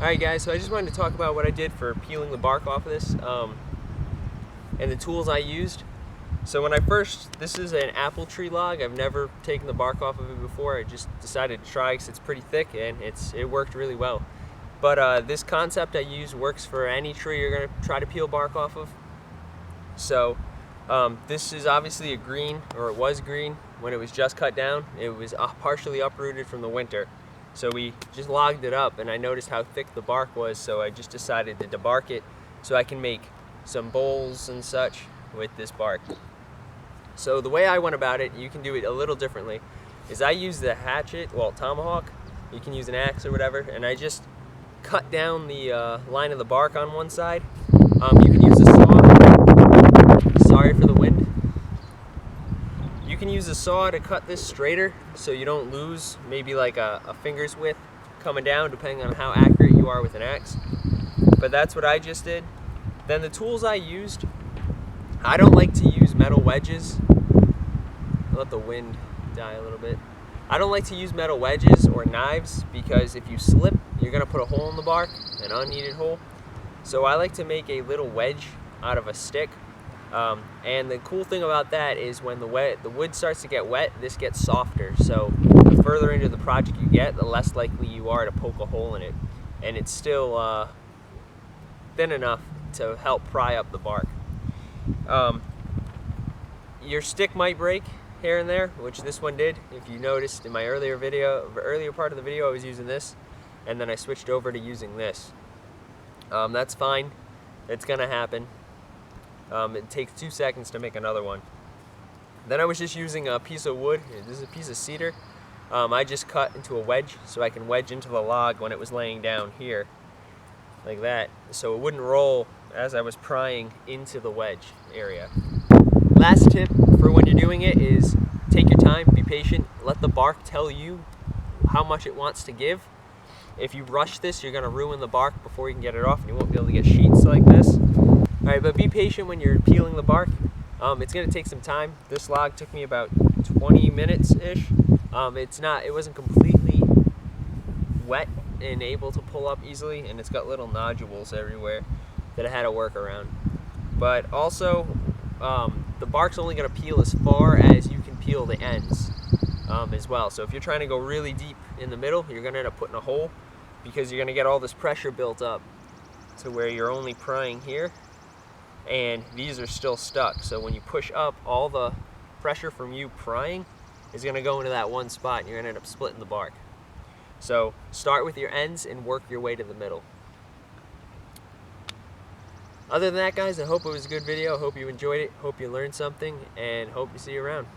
Alright guys, so I just wanted to talk about what I did for peeling the bark off of this and the tools I used. So when this is an apple tree log. I've never taken the bark off of it before. I just decided to try because it's pretty thick and it worked really well. But this concept I use works for any tree you're going to try to peel bark off of. So this is obviously a green, or it was green when it was just cut down. It was partially uprooted from the winter. So we just logged it up and I noticed how thick the bark was, so I just decided to debark it so I can make some bowls and such with this bark. So the way I went about it, you can do it a little differently, is I use the hatchet, well, tomahawk, you can use an axe or whatever, and I just cut down the line of the bark on one side. You can use a saw, sorry for the wind. You can use a saw to cut this straighter so you don't lose maybe like a finger's width coming down, depending on how accurate you are with an axe. But that's what I just did. Then the tools I used, I don't like to use metal wedges. I'll let the wind die a little bit. I don't like to use metal wedges or knives because if you slip, you're going to put a hole in the bark, an unneeded hole. So I like to make a little wedge out of a stick. And the cool thing about that is when the wood starts to get wet, this gets softer. So the further into the project you get, the less likely you are to poke a hole in it. And it's still thin enough to help pry up the bark. Your stick might break here and there, which this one did. If you noticed in my earlier part of the video, I was using this, and then I switched over to using this. That's fine. It's gonna happen. It takes 2 seconds to make another one. Then I was just using a piece of wood. This is a piece of cedar. I just cut into a wedge so I can wedge into the log when it was laying down here, like that, so it wouldn't roll as I was prying into the wedge area. Last tip for when you're doing it is take your time, be patient, let the bark tell you how much it wants to give. If you rush this, you're going to ruin the bark before you can get it off and you won't be able to get sheets like this. Alright, but be patient when you're peeling the bark. It's going to take some time. This log took me about 20 minutes-ish. It wasn't completely wet and able to pull up easily, and it's got little nodules everywhere that I had to work around. But also, the bark's only going to peel as far as you can peel the ends as well. So if you're trying to go really deep in the middle, you're going to end up putting a hole because you're going to get all this pressure built up to where you're only prying here, and these are still stuck. So when you push up, all the pressure from you prying is going to go into that one spot and you're going to end up splitting the bark. So start with your ends and work your way to the middle. Other than that, guys, I hope it was a good video. I hope you enjoyed it. Hope you learned something, and hope to see you around.